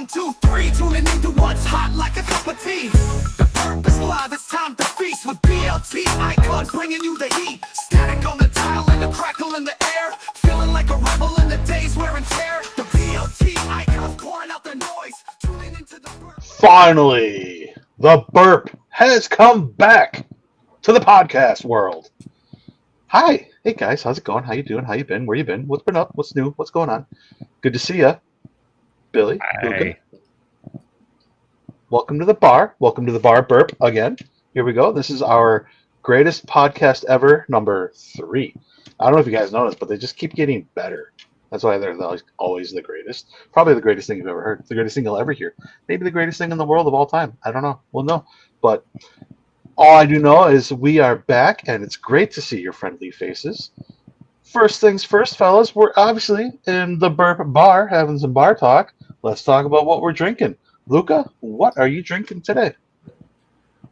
1, 2, 3, tuning into what's hot like a cup of tea. The Burp is live, it's time to feast with BLT Icon, bringing you the heat. Static on the dial and the crackle in the air, feeling like a rebel in the days wear and tear. The BLT Icon pouring out the noise, tuning into the Burp. Finally, the Burp has come back to the podcast world. Hi, hey guys, how's it going? How you doing? How you been? Where you been? What's been up? What's new? What's going on? Good to see ya, Billy. Hi. Welcome to the bar. Welcome to the bar Burp again. Here we go. This is our greatest podcast ever, number 3. I don't know if you guys noticed, but they just keep getting better. That's why they're always the greatest. Probably the greatest thing you've ever heard. The greatest thing you'll ever hear. Maybe the greatest thing in the world of all time. I don't know. We'll know. But all I do know is we are back, and it's great to see your friendly faces. First things first, fellas. We're obviously in the Burp Bar having some bar talk. Let's talk about what we're drinking. Luca, what are you drinking today?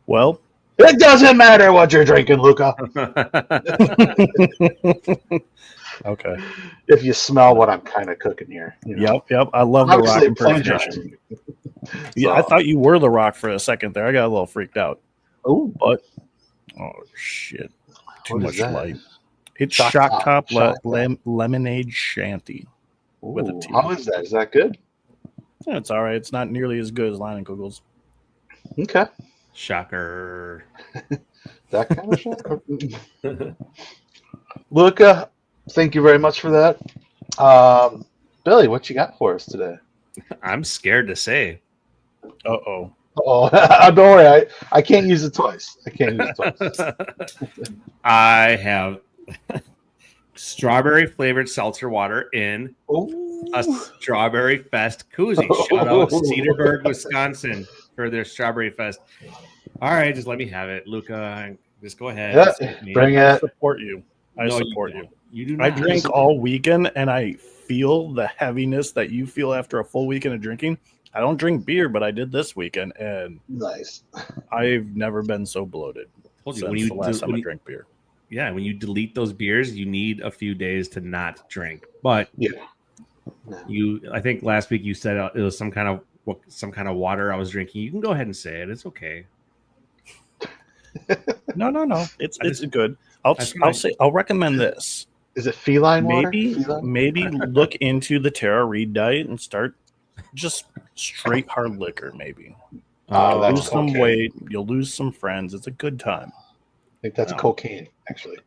Well, it doesn't matter what you're drinking, Luca. Okay. If you smell what I'm kind of cooking here. You know? Yep. I love the Rock impersonation. Yeah, So, I thought you were the Rock for a second there. I got a little freaked out. oh, But, oh, shit. Too What is much that? light. It's Shock Shock Top. Top Shock Top. Lemonade Shanty. with a ooh, T. how is that? Is that good? Yeah, it's all right. It's not nearly as good as Leinenkugels. Okay. Shocker. That kind of shit. Luca, thank you very much for that. Billy, what you got for us today? I'm scared to say. Uh-oh. Oh, don't worry. I can't use it twice. I have strawberry flavored seltzer water in Ooh. a Strawberry Fest koozie. Shout out Cedarburg, Wisconsin for their Strawberry Fest. All right, just let me have it. Luca, just go ahead. Yeah, bring I it. support you. I No, support you. You do I not. drink all weekend, and I feel the heaviness that you feel after a full weekend of drinking. I don't drink beer, but I did this weekend, and Nice. I've never been so bloated Told you, since when you the last time when I you- drank beer. Yeah, when you delete those beers, you need a few days to not drink. But Yeah. I think last week you said it was some kind of water I was drinking. You can go ahead and say it. It's okay. No. It's I just- good. that's nice. I'll recommend this. Is it feline water? Maybe Feline? look into the Tara Reid diet and start just straight hard liquor. Maybe Oh, you'll that's lose some cocaine. weight. You'll lose some friends. It's a good time. I think that's Oh. cocaine, actually.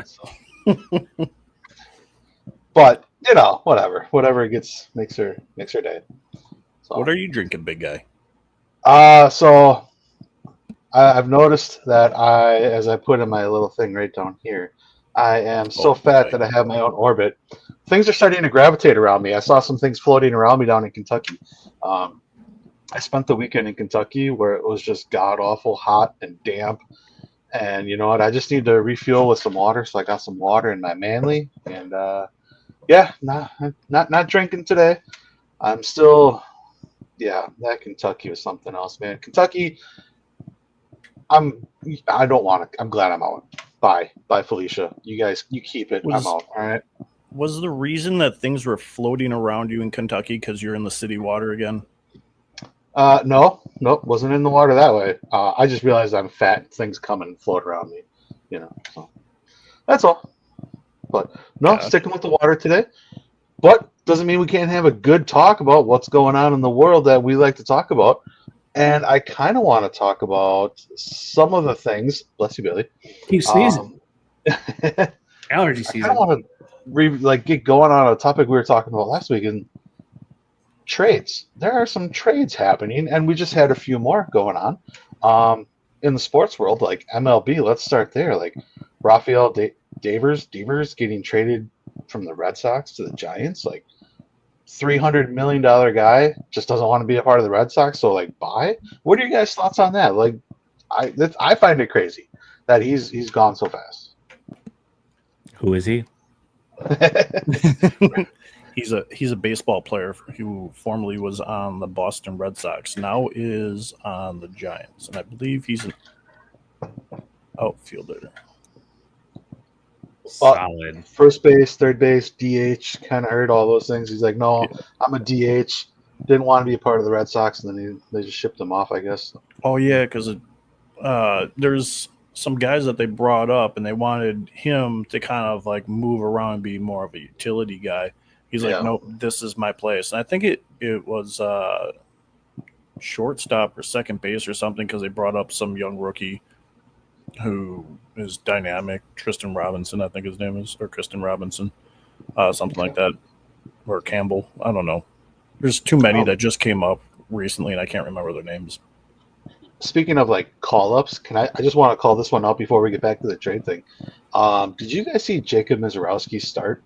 So. But whatever it gets makes her day. So. What are you drinking, big guy? So I've noticed that as I put in my little thing right down here, I am so fat that I have my own orbit. Things are starting to gravitate around me. I saw some things floating around me down in Kentucky. I spent the weekend in Kentucky where it was just god awful hot and damp. And you know what? I just need to refuel with some water, so I got some water in my Manly. And not drinking today. I'm still, that Kentucky was something else, man. Kentucky, I don't want to. I'm glad I'm out. Bye, Felicia. You guys, you keep it. I'm out. All right. Was the reason that things were floating around you in Kentucky because you're in the city water again? No, wasn't in the water that way. I just realized I'm fat. Things come and float around me, So that's all. But no, sticking with the water today. But doesn't mean we can't have a good talk about what's going on in the world that we like to talk about. And I kind of want to talk about some of the things. Bless you, Billy. Keep sneezing. Allergy I kind season. of want to get going on a topic we were talking about last week and trades. There are some trades happening, and we just had a few more going on in the sports world, like MLB. Let's start there. Like Rafael Devers getting traded from the Red Sox to the Giants. Like $300 million guy just doesn't want to be a part of the Red Sox. So bye. What are your guys' thoughts on that? Like, I find it crazy that he's gone so fast. Who is he? He's a baseball player who formerly was on the Boston Red Sox, now is on the Giants, and I believe he's an outfielder. Solid. First base, third base, DH, kind of heard all those things. He's like, no, I'm a DH. didn't want to be a part of the Red Sox, and then they just shipped him off, I guess. Oh yeah, because there's some guys that they brought up, and they wanted him to kind of like move around and be more of a utility guy. He's like, Yeah. nope, this is my place. And I think it was shortstop or second base or something because they brought up some young rookie who is dynamic. Tristan Robinson, I think his name is, or Kristen Robinson, something like that, or Campbell. I don't know. There's too many that just came up recently, and I can't remember their names. Speaking of like call-ups, I just want to call this one out before we get back to the trade thing. Did you guys see Jacob Mizorowski start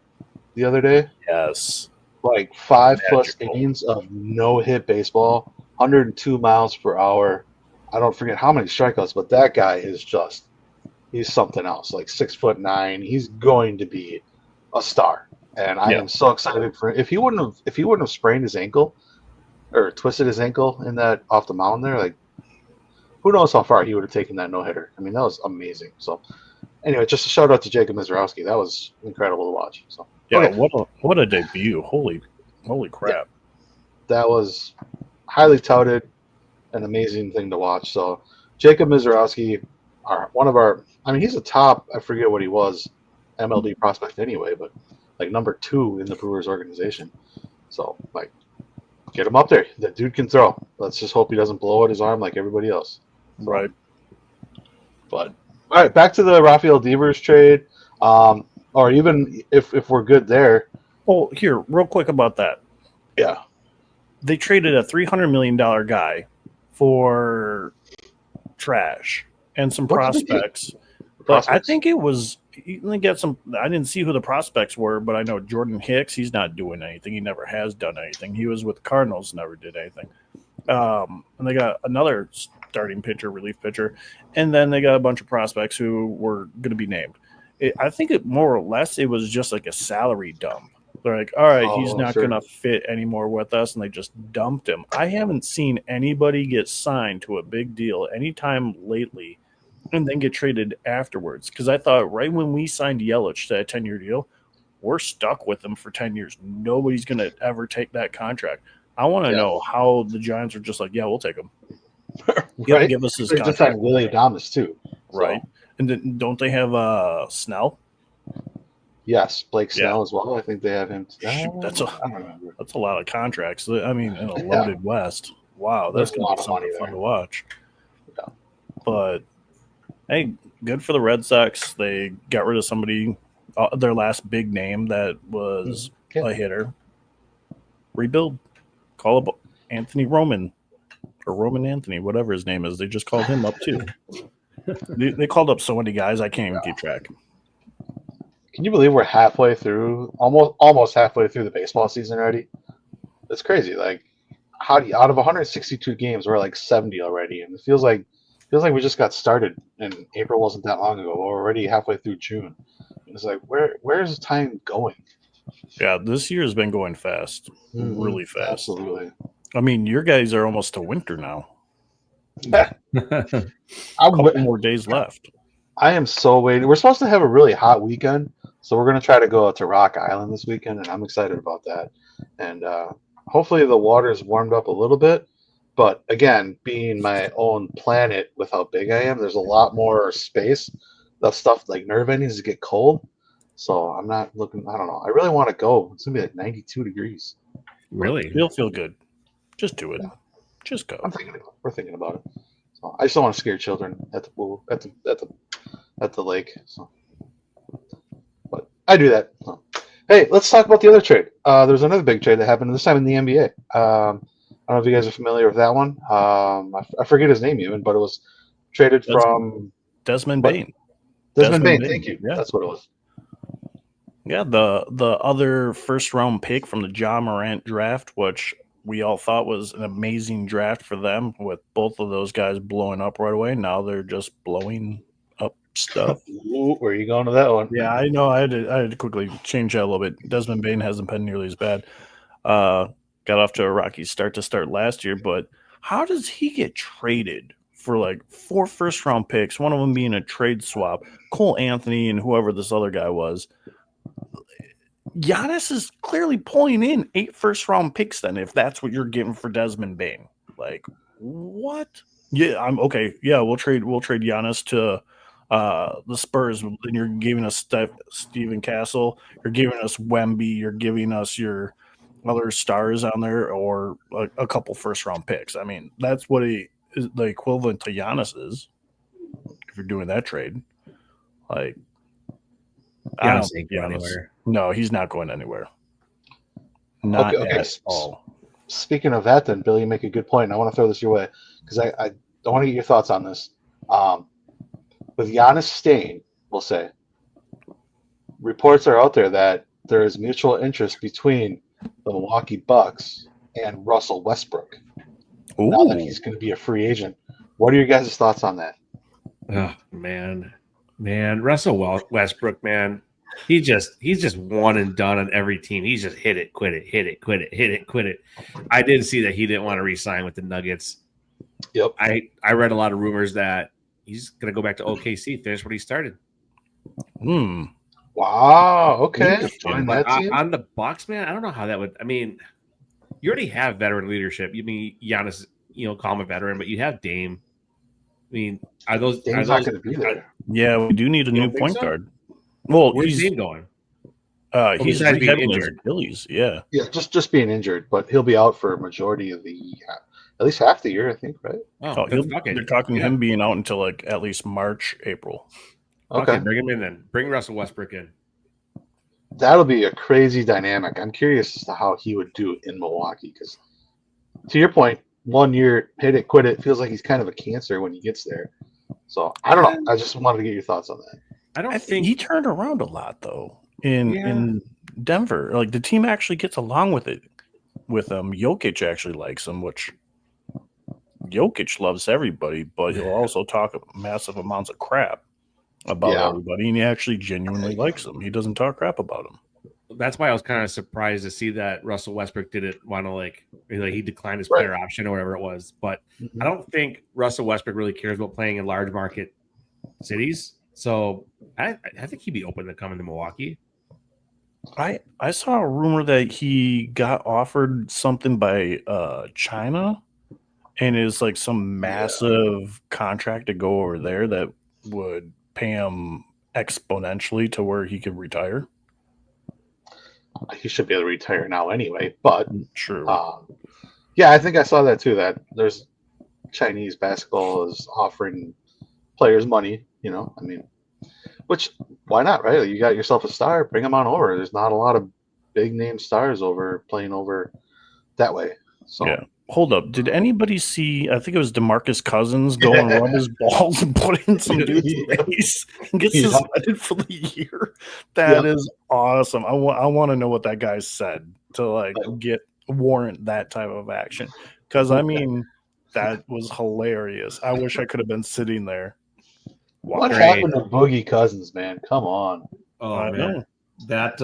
the other day? Yes. Like 5+ Magical. innings of no-hit baseball, 102 miles per hour. I don't forget how many strikeouts, but that guy is he's something else. Like 6'9". He's going to be a star. And I am so excited for him. If he wouldn't have sprained his ankle or twisted his ankle in that off the mound there, like who knows how far he would have taken that no-hitter. I mean, that was amazing. So anyway, just a shout out to Jacob Mizorowski. That was incredible to watch. So Yeah, okay. what a debut. Holy crap. Yeah. That was highly touted, an amazing thing to watch. So Jacob Mizorowski, he's a top, I forget what he was, MLB prospect anyway, but like number 2 in the Brewers organization. So like get him up there. That dude can throw. Let's just hope he doesn't blow out his arm like everybody else. So, Right. But all right, back to the Rafael Devers trade. Or even if we're good there. Oh, here, real quick about that. Yeah. They traded a $300 million guy for trash and some What did they prospects. But I think it was they got some. I didn't see who the prospects were, but I know Jordan Hicks. He's not doing anything. He never has done anything. He was with the Cardinals, never did anything. And they got another starting pitcher, relief pitcher, and then they got a bunch of prospects who were going to be named. I think it more or less it was just like a salary dump. They're like, all right, he's not going to fit anymore with us, and they just dumped him. I haven't seen anybody get signed to a big deal anytime lately and then get traded afterwards. Because I thought right when we signed Yelich to that 10-year deal, we're stuck with him for 10 years. Nobody's going to ever take that contract. I want to know how the Giants are just like, yeah, we'll take him. Right? Give us his They contract. just had Willie Adames too. Right. So. And then don't they have Snell? Yes, Blake Snell as well. I think they have him. I don't remember. That's a lot of contracts. I mean, in a loaded West. Wow, that's going to be something fun to watch. Yeah. But, hey, good for the Red Sox. They got rid of somebody, their last big name that was a hitter. Rebuild. Call up Anthony Roman or Roman Anthony, whatever his name is. They just called him up too. They called up so many guys, I can't even keep track. Can you believe we're halfway through, almost halfway through the baseball season already? That's crazy. Like, out of 162 games, we're like 70 already, and it feels like we just got started. And April wasn't that long ago. We're already halfway through June. It's like, where's time going? Yeah, this year has been going fast, really fast. Absolutely. I mean, your guys are almost to winter now. A couple more days left. I am so waiting. We're supposed to have a really hot weekend, so we're going to try to go to Rock Island this weekend, and I'm excited about that. And hopefully the water's warmed up a little bit. But again, being my own planet with how big I am, there's a lot more space. The stuff like nerve endings get cold. So I'm not looking, I don't know. I really want to go. It's going to be like 92 degrees. Really? You'll feel good. Just do it. Yeah. Just go. We're thinking about it. So I just don't want to scare children at the pool, at the lake. So, but I do that. So. Hey, let's talk about the other trade. There's another big trade that happened this time in the NBA. I don't know if you guys are familiar with that one. I forget his name even, but it was traded from Desmond Bain. Desmond Bain. Thank you. Yeah. That's what it was. Yeah, the other first round pick from the Ja Morant draft, which we all thought was an amazing draft for them, with both of those guys blowing up right away. Now they're just blowing up stuff. Ooh, where are you going to that one? Yeah, I know. I had to quickly change that a little bit. Desmond Bain hasn't been nearly as bad. Got off to a rocky start last year, but how does he get traded for like 4 first round picks, one of them being a trade swap, Cole Anthony and whoever this other guy was? Giannis is clearly pulling in 8 first-round picks. Then, if that's what you're getting for Desmond Bane, like what? Yeah, I'm okay. Yeah, we'll trade Giannis to the Spurs, and you're giving us Steven Castle. You're giving us Wemby. You're giving us your other stars on there, or a couple first-round picks. I mean, that's what the equivalent to Giannis is. If you're doing that trade, like I don't Giannis ain't going anywhere. No, he's not going anywhere. Not Okay. at all. Speaking of that, then, Bill, you make a good point, and I want to throw this your way because I want to get your thoughts on this. With Giannis staying, we'll say, reports are out there that there is mutual interest between the Milwaukee Bucks and Russell Westbrook. Now that he's going to be a free agent. What are your guys' thoughts on that? Oh, man, Russell Westbrook, man. He's just one and done on every team. He's just hit it, quit it, hit it, quit it, hit it, quit it. I did see that he didn't want to re-sign with the Nuggets. Yep. I read a lot of rumors that he's going to go back to OKC, finish what he started. Wow. Okay. But on the Bucks, man, I don't know how that would. I mean, you already have veteran leadership. You mean Giannis, call him a veteran, but you have Dame. I mean, Dame's not going to be there? Yeah, we do need a new point guard. Well, where's Dame going? He's being injured. Achilles, yeah, just being injured, but he'll be out for a majority of at least half the year, I think, right? They're talking him being out until like at least March, April. Okay, bring him in then. Bring Russell Westbrook in. That'll be a crazy dynamic. I'm curious as to how he would do in Milwaukee because, to your point, 1 year hit it, quit it. Feels like he's kind of a cancer when he gets there. So I don't know. I just wanted to get your thoughts on that. I think he turned around a lot though in Denver. Like the team actually gets along with it. With Jokic actually likes him, which Jokic loves everybody, but he'll also talk massive amounts of crap about everybody, and he actually genuinely likes him. He doesn't talk crap about him. That's why I was kind of surprised to see that Russell Westbrook didn't want to he declined his player option or whatever it was. But I don't think Russell Westbrook really cares about playing in large market cities. So I think he'd be open to coming to Milwaukee. I saw a rumor that he got offered something by China, and is like some massive contract to go over there that would pay him exponentially to where he could retire. He should be able to retire now anyway, but sure. I think I saw that too. That there's Chinese basketball is offering players money. I mean, which why not, right? You got yourself a star, bring him on over. There's not a lot of big name stars playing over that way. So yeah. Hold up. Did anybody see? I think it was DeMarcus Cousins go and rub his balls and put in some dude's face and get suspended for the year. That is awesome. I want to know what that guy said to warrant that type of action. Because I mean, that was hilarious. I wish I could have been sitting there. What happened to Boogie Cousins, man? Come on. Oh, I man. That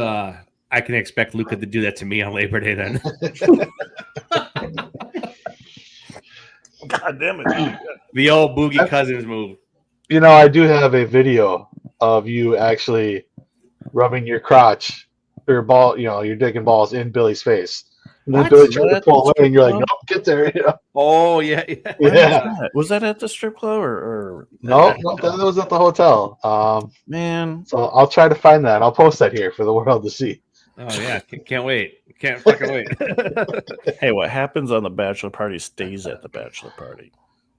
I can expect Luka to do that to me on Labor Day then. God damn it. The old Boogie Cousins move. I do have a video of you actually rubbing your crotch or ball, you're digging balls in Billy's face. And then Billy tried to pull away and you're like, nope, get there. Oh, yeah. Was that at the strip club or No, that was at the hotel. Man. So I'll try to find that. I'll post that here for the world to see. Oh, yeah. Can't wait. Can't fucking wait. Hey, what happens on the bachelor party stays at the bachelor party.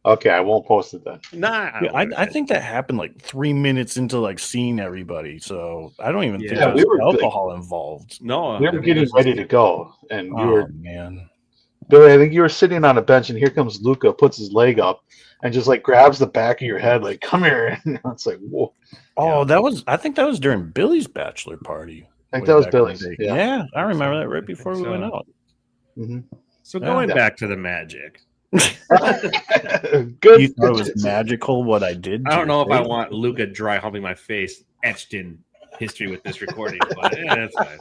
Okay, I won't post it then. Nah. I think that happened 3 minutes into seeing everybody. So I don't even think there we was alcohol involved. No. We were getting ready to go. And you were, man. Billy, I think you were sitting on a bench and here comes Luka, puts his leg up and just grabs the back of your head, come here. And it's like, whoa. Oh, I think that was during Billy's bachelor party. I think that was Billy's. Yeah, I remember that right before we went out. Mm-hmm. So going back to the Magic. Good. You thought it was magical what I did? I don't know if I want Luka dry humping my face etched in history with this recording, but that's fine.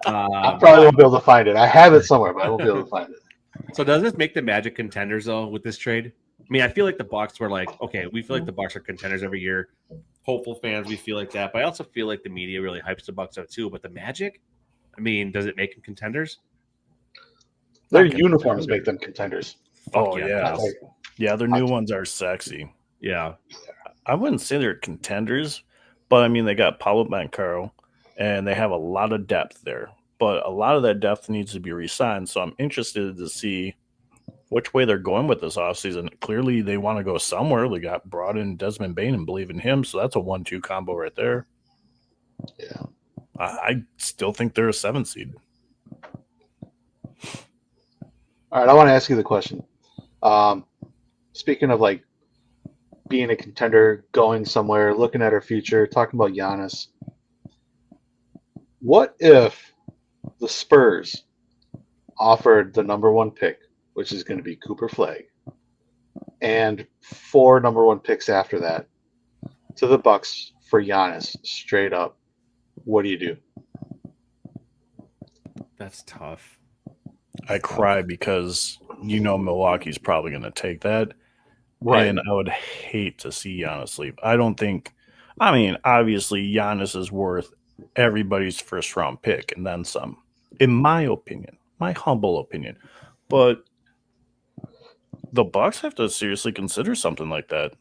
I probably won't be able to find it. I have it somewhere, but I won't be able to find it. So does this make the Magic contenders, though, with this trade? I mean, I feel like the Bucks were okay, we feel like the Bucks are contenders every year. Hopeful fans, we feel like that. But I also feel like the media really hypes the Bucks up, too. But the Magic, I mean, does it make them contenders? Their Not uniforms contenders. make them contenders. Oh, yeah, yeah. yes. Yeah, their new ones are sexy. Yeah. I wouldn't say they're contenders, but I mean, they got Paulo Bancaro, and they have a lot of depth there. But a lot of that depth needs to be re-signed, so I'm interested to see which way they're going with this offseason. Clearly, they want to go somewhere. They got brought in Desmond Bain and believe in him, so that's a 1-2 combo right there. Yeah. I still think they're a 7 seed. All right, I want to ask you the question. Speaking of like being a contender, going somewhere, looking at our future, talking about Giannis. What if the Spurs offered the number 1 pick, which is going to be Cooper Flag, and 4 number 1 picks after that to the Bucks for Giannis straight up? What do you do? That's tough. I cry because Milwaukee's probably going to take that. Right. And I would hate to see Giannis leave. Obviously, Giannis is worth everybody's first round pick and then some, in my opinion, my humble opinion. But the Bucks have to seriously consider something like that.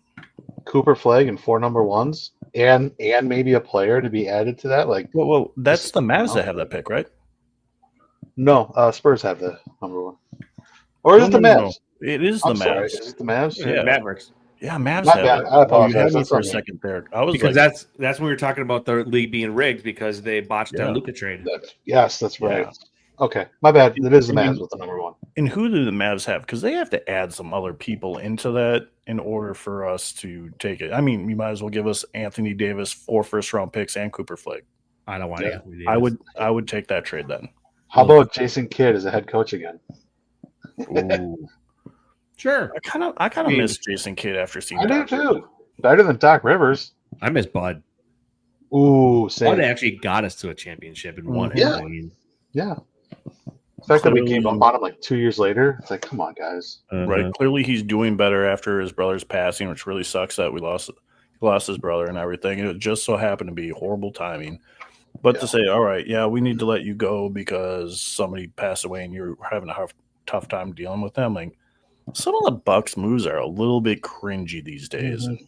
Cooper Flag and 4 number 1s and maybe a player to be added to that. Like, Well, that's the Mavs that have that pick, right? no, Spurs have the number 1. Or is it the Mavs? No. It is the I'm sorry, Mavs. is it the Mavs? Yeah. Mavericks. Yeah, Mavs My have bad. it. I apologize. You had me That's for a on me. second there. I was Because like, that's when we were talking about the league being rigged because they botched Yeah. that Luka trade. Yes, that's right. Yeah. Okay, my bad. It is the I mean- Mavs with the number 1. and who do the Mavs have? Because they have to add some other people into that in order for us to take it. I mean, you might as well give us Anthony Davis, 4 first-round picks, and Cooper Flag. I don't want Yeah. Anthony Davis. I would take that trade then. How about Jason Kidd as a head coach again? Ooh. Sure. I kind of miss Jason Kidd after seeing I do Doc. too. Better than Doc Rivers. I miss Bud. Ooh, same. Bud actually got us to a championship and won it. Yeah. I mean, Yeah. The fact that we Clearly- gave up on him like 2 years later, it's like, come on, guys. Right. Clearly, he's doing better after his brother's passing, which really sucks that we lost his brother and everything. It just so happened to be horrible timing. But to say, all right, yeah, we need to let you go because somebody passed away and you're having a tough time dealing with them. Like, some of the Bucks moves are a little bit cringy these days. And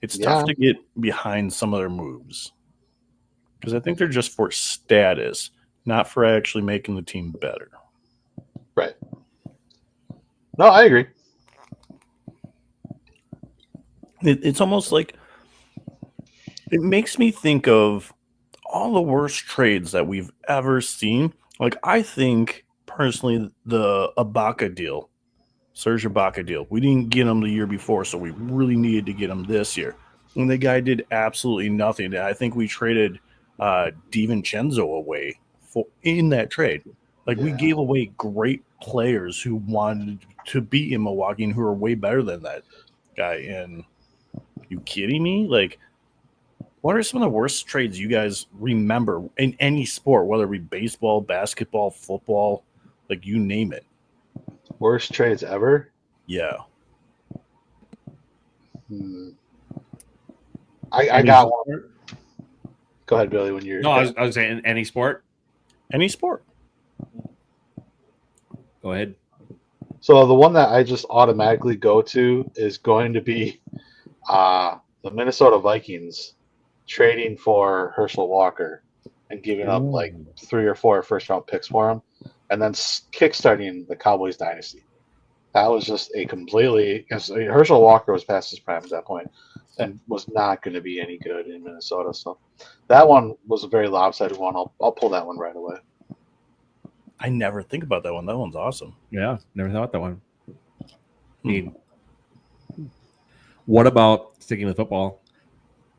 it's tough to get behind some of their moves because I think they're just for status, not for actually making the team better. Right. No, I agree. It's almost like it makes me think of all the worst trades that we've ever seen. Like, I think personally, the Ibaka deal, Serge Ibaka deal, we didn't get him the year before, so we really needed to get him this year. And the guy did absolutely nothing. I think we traded DiVincenzo away in that trade. Like, we gave away great players who wanted to be in Milwaukee and who are way better than that guy. And you kidding me? Like, what are some of the worst trades you guys remember in any sport, whether it be baseball, basketball, football, like you name it? Worst trades ever? Yeah. I got one. Go ahead, Billy, when you're... No, I was saying any sport. Any sport. Go ahead. So the one that I just automatically go to is going to be the Minnesota Vikings trading for Herschel Walker and giving up like 3 or 4 first-round picks for him, and then kickstarting the Cowboys dynasty. That was just a completely... Herschel Walker was past his prime at that point and was not going to be any good in Minnesota. So that one was a very lopsided one. I'll pull that one right away. I never think about that one. That one's awesome. Yeah, never thought that one. I mean, what about sticking with football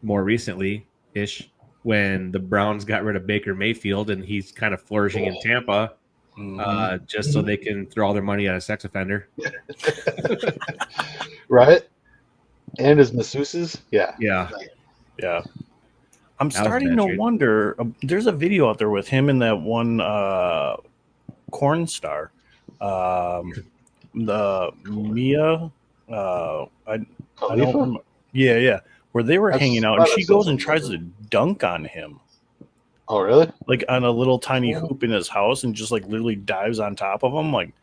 more recently ish when the Browns got rid of Baker Mayfield and he's kind of flourishing in Tampa just so they can throw all their money at a sex offender? Right? And his masseuses? Yeah. Yeah. Yeah. I'm That was a starting bad to trade. wonder. There's a video out there with him and that one corn star. The Mia. I don't Khalifa? remember. Yeah. Where they were That's- hanging out and that she is goes so and tries to familiar. dunk on him. Oh, really? like on a little tiny hoop in his house, and just like literally dives on top of them. Like,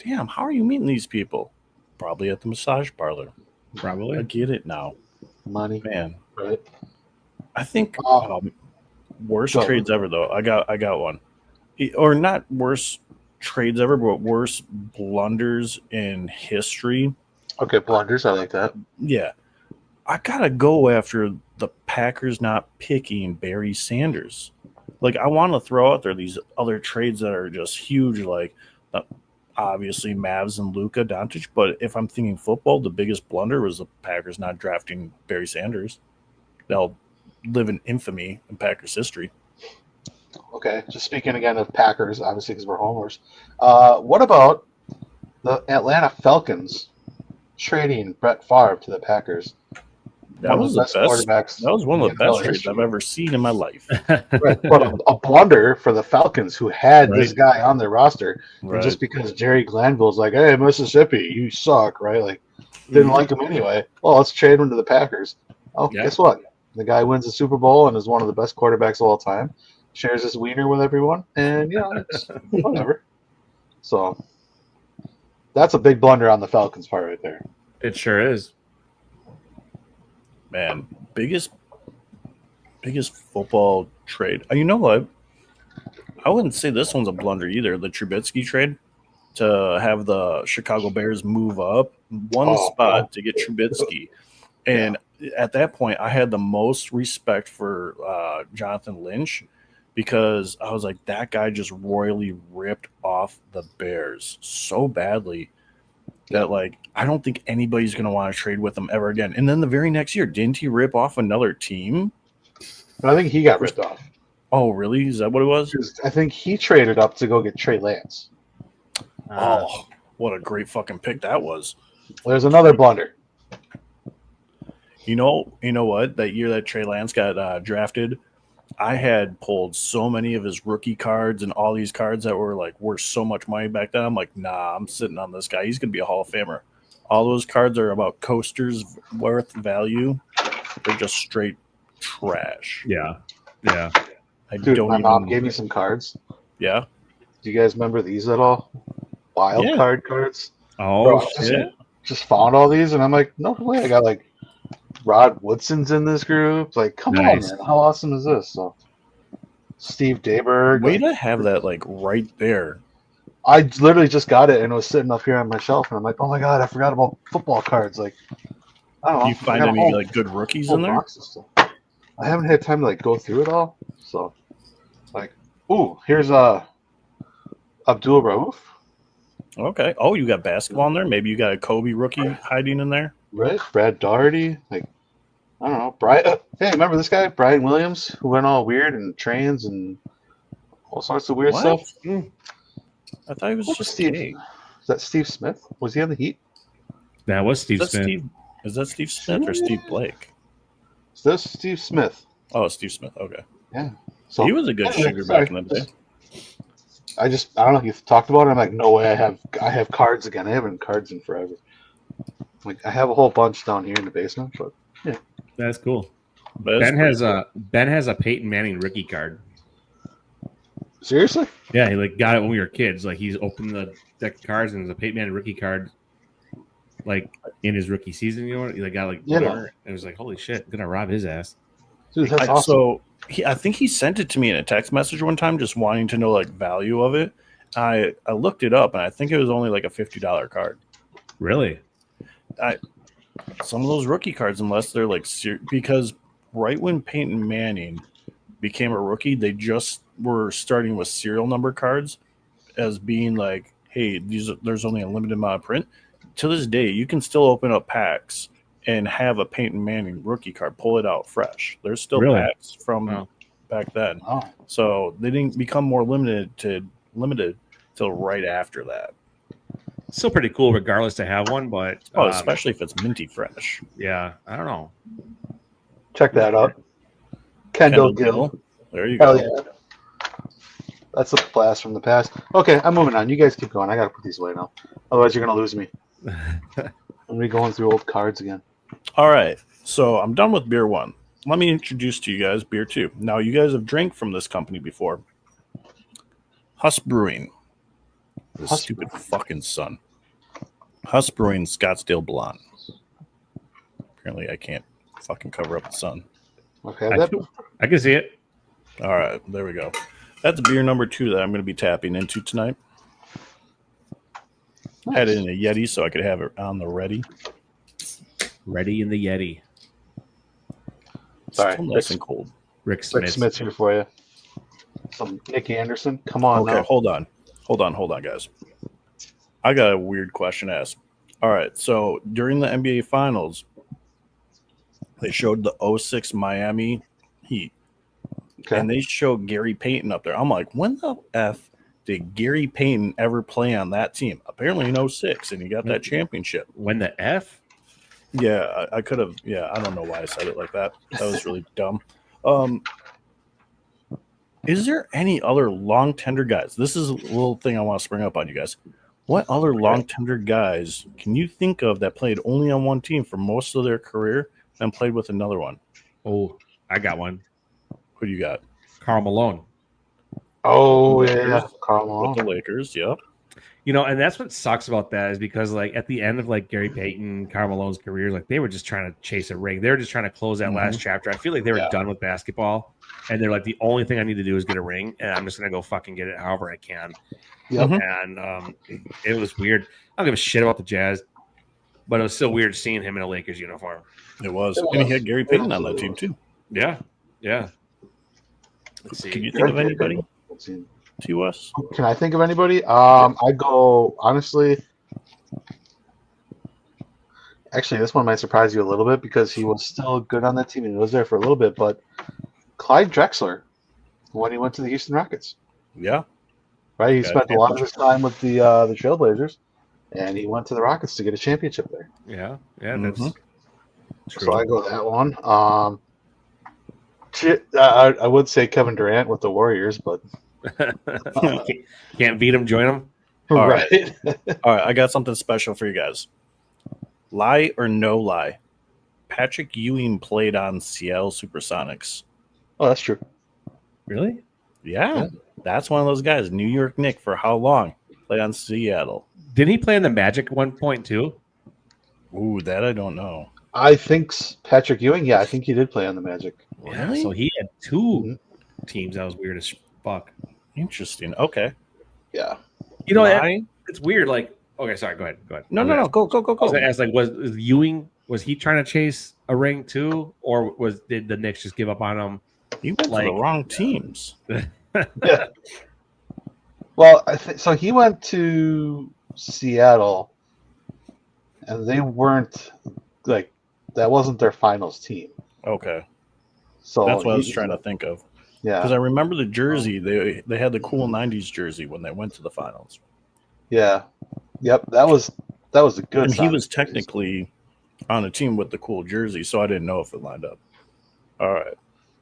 damn, how are you meeting these people? Probably at the massage parlor. I Probably. get it now, Money, man. right? I think Oh, worst go ahead. trades ever though. I got one, or not worst trades ever, but worst blunders in history. Okay, blunders. I like that. Yeah, I gotta go after the Packers not picking Barry Sanders. Like, I want to throw out there these other trades that are just huge, like obviously Mavs and Luka Doncic. But if I'm thinking football, the biggest blunder was the Packers not drafting Barry Sanders. They'll live in infamy in Packers history. Okay, just speaking again of Packers, obviously because we're homers. What about the Atlanta Falcons trading Brett Favre to the Packers? That was the best. Quarterbacks. That was one of the best NFL trades history. I've ever seen in my life. Right, but a blunder for the Falcons, who had this Right. guy on their roster, and Right. just because Jerry Glanville's like, "Hey, Mississippi, you suck," right? Like, didn't like him anyway. Well, let's trade him to the Packers. Oh, Yeah. guess what? The guy wins the Super Bowl and is one of the best quarterbacks of all time. Shares his wiener with everyone, and it's whatever. So that's a big blunder on the Falcons' part, right there. It sure is. Man, biggest football trade. You know what? I wouldn't say this one's a blunder either. The Trubisky trade to have the Chicago Bears move up one spot to get Trubisky. And at that point, I had the most respect for Jonathan Lynch, because I was like, that guy just royally ripped off the Bears so badly that, like, I don't think anybody's going to want to trade with him ever again. And then the very next year, didn't he rip off another team? But I think he got ripped off. Oh, really? Is that what it was? I think he traded up to go get Trey Lance. Oh, what a great fucking pick that was. There's another blunder. You know what? That year that Trey Lance got drafted, I had pulled so many of his rookie cards and all these cards that were like worth so much money back then. I'm like, nah, I'm sitting on this guy. He's going to be a Hall of Famer. All those cards are about coasters worth value. They're just straight trash. Yeah. Yeah. Dude, my mom gave me some cards. Yeah. Do you guys remember these at all? Wild card cards. Oh, Bro, shit. Just found all these, and I'm like, no way. I got like Rod Woodson's in this group. Like, come on, man. How awesome is this? So, Steve Dayberg. Way to have that like right there. I literally just got it, and it was sitting up here on my shelf, and I'm like, oh my god, I forgot about football cards. Like, I don't know. Do you find any like good rookies in there? I haven't had time to like go through it all. So, like, ooh, here's Abdul Rauf. Okay. Oh, you got basketball in there? Maybe you got a Kobe rookie hiding in there? Right, Brad Daugherty, like, I don't know, Brian. Hey, remember this guy, Brian Williams, who went all weird and trans and all sorts of weird stuff? I thought he was just Steve. gay. Is that Steve Smith? Was he on the Heat? That was Steve Smith. Is that Steve Smith or Steve Blake? Is this Steve Smith? Oh, Steve Smith. Okay. Yeah. So He was a good shooter back in the day. I don't know. You've talked about it. I'm like, no way. I have cards again. I haven't cards in forever. Like, I have a whole bunch down here in the basement, but yeah. That's cool. But Ben has a Peyton Manning rookie card. Seriously? Yeah, he like got it when we were kids. Like, he's opened the deck of cards and there's a Peyton Manning rookie card, like in his rookie season. You know what? He like got like whatever. And it was like, holy shit, I'm gonna rob his ass. Dude, that's awesome. So I think he sent it to me in a text message one time, just wanting to know like value of it. I looked it up, and I think it was only like a $50 card. Really? Some of those rookie cards, unless they're like because right when Peyton Manning became a rookie, they just were starting with serial number cards as being like, hey, there's only a limited amount of print. To this day, you can still open up packs and have a Peyton Manning rookie card, pull it out fresh. There's still packs from back then. Oh. So they didn't become more limited till right after that. Still pretty cool regardless to have one, but especially if it's minty fresh. Yeah, I don't know. Check that out. Kendall Gill. There you go. Hell yeah. That's a blast from the past. Okay, I'm moving on. You guys keep going. I gotta put these away now. Otherwise you're gonna lose me. I'm gonna be going through old cards again. All right. So I'm done with beer one. let me introduce to you guys beer too. Now, you guys have drank from this company before. Huss Brewing. The Huss stupid fucking sun. Huss Brewing Scottsdale Blonde. Apparently, I can't fucking cover up the sun. Okay, I can see it. All right, there we go. That's beer number 2 that I'm going to be tapping into tonight. nice. Had it in a Yeti so I could have it on the ready. Ready in the Yeti. Sorry, Still nice and cold. Rick Rick Smith. Smith's here for you. Some Nick Anderson. Come on Okay, now. hold on, guys. I got a weird question to ask. All right, so during the NBA Finals, they showed the 06 Miami Heat, Okay. and they showed Gary Payton up there. I'm like, when the F did Gary Payton ever play on that team? Apparently in 06, and he got that championship. When the F? Yeah, I could have. Yeah, I don't know why I said it like that. That was really dumb. Is there any other long tender guys? This is a little thing I want to spring up on you guys. What other long tender guys can you think of that played only on one team for most of their career and played with another one? Oh, I got one. Who do you got? Karl Malone. Oh yeah, Lakers. Carl With the Malone. Lakers, yep. You know, and that's what sucks about that is because, like, at the end of like Gary Payton, Karl Malone's career, like they were just trying to chase a ring. They were just trying to close that last chapter. I feel like they were done with basketball, and they're like, the only thing I need to do is get a ring, and I'm just gonna go fucking get it however I can. Yep. And it was weird. I don't give a shit about the Jazz, but it was still weird seeing him in a Lakers uniform. It was. It And he was. had Gary Payton on that team too. Yeah, yeah. Let's see. Can you think of anybody to us? Can I think of anybody? I go honestly. Actually, this one might surprise you a little bit because he was still good on that team and he was there for a little bit. But Clyde Drexler, when he went to the Houston Rockets, Yeah. right? He Yeah, spent a lot of his time with the Trailblazers, and he went to the Rockets to get a championship there. Yeah, that's Mhm. true. So I go that one. I would say Kevin Durant with the Warriors, but Can't beat him, join him. All right. All right, I got something special for you guys. Lie or no lie? Patrick Ewing played on Seattle Supersonics. Oh, that's true. Really? Yeah, that's one of those guys. New York Knicks for how long? Played on Seattle. Didn't he play in the Magic at one point too? Ooh, that I don't know. I think Patrick Ewing. Yeah, I think he did play on the Magic. Yeah, Really? so he had two teams. That was weird as fuck. Interesting. Okay. Yeah. You know, Lie? it's weird. Like, okay, sorry. Go ahead. No. Go. I was gonna ask, like, was Ewing? Was he trying to chase a ring too, or did the Knicks just give up on him? You went to the wrong teams. Yeah. Well, so. He went to Seattle, and they weren't like that. Wasn't their finals team. Okay. So That's what I was trying to think of. Yeah. Because I remember the jersey. They had the cool '90s jersey when they went to the finals. Yeah. Yep. That was a good. And he sign. was technically on a team with the cool jersey, so I didn't know if it lined up. All right.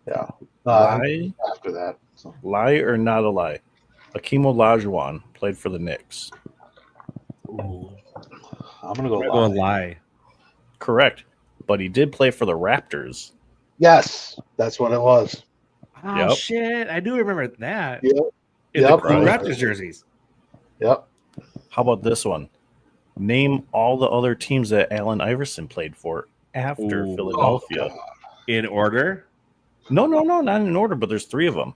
Yeah. Lie, After that. So. lie or not a lie? Akeem Olajuwon played for the Knicks. Ooh. I'm gonna go. I'm going lie. Correct. But he did play for the Raptors. Yes, that's what it was. Oh Yep. shit! I do remember that. Yep. In the Yep. cool Right. Raptors jerseys. Yep. How about this one? Name all the other teams that Allen Iverson played for after Ooh. Philadelphia. In order. No, not in order, but there's 3 of them.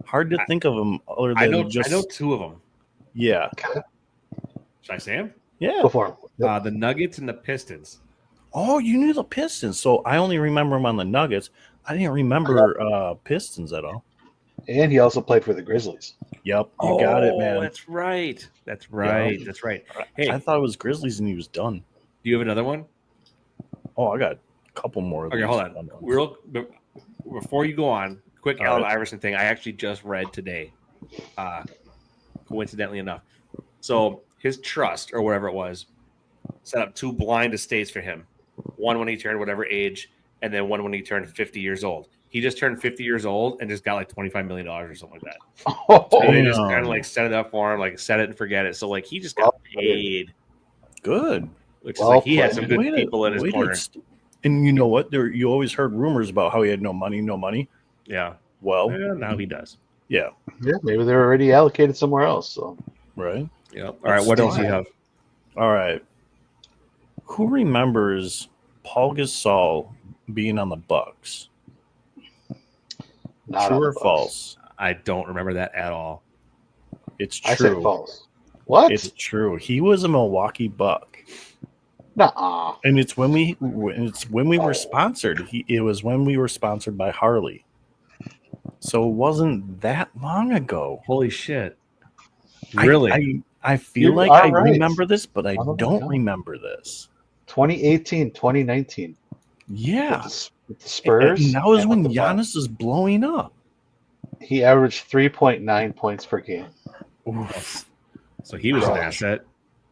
Hard to think of them other I than know. just I know 2 of them. yeah, Should I say them? yeah. Go for him. Yep. The Nuggets and the Pistons. Oh, you knew the Pistons, so I only remember them on the Nuggets. I didn't remember Pistons at all. And he also played for the Grizzlies. Yep, you got it, man. That's right. That's right. Yeah. That's right. Hey, I thought it was Grizzlies and he was done. do you have another one? Oh, I got a couple more. Of Okay, these hold fun on. ones. Before you go on, quick All Allen right. Iverson thing. I actually just read today, coincidentally enough. So his trust or whatever it was set up 2 blind estates for him. One when he turned whatever age, and then one when he turned 50 years old. He just turned 50 years old and just got like $25 million or something like that. And they just Damn. kind of like set it up for him, like set it and forget it. So like he just got paid, Good. which is like he had some good Way to- people in his way to corner. And you know what? You always heard rumors about how he had no money, no money. Yeah. Well, Now he does. yeah, Yeah, maybe they're already allocated somewhere else. So right. Yeah. All right. What else do you have? All right. Who remembers Paul Gasol being on the Bucks? not True on the or Bucks. false? I don't remember that at all. It's I say true. false. What? It's true. He was a Milwaukee Buck, Nuh-uh. and it's when we were sponsored. It was when we were sponsored by Harley. So it wasn't that long ago. Holy shit! Really? I feel You like are I right. remember this, but I Oh my don't God. remember this. 2018, 2019. Yeah, With the Spurs. and that was and when with the Bucks. Giannis is blowing up. He averaged 3.9 points per game. Oof. So he was an Ouch. asset.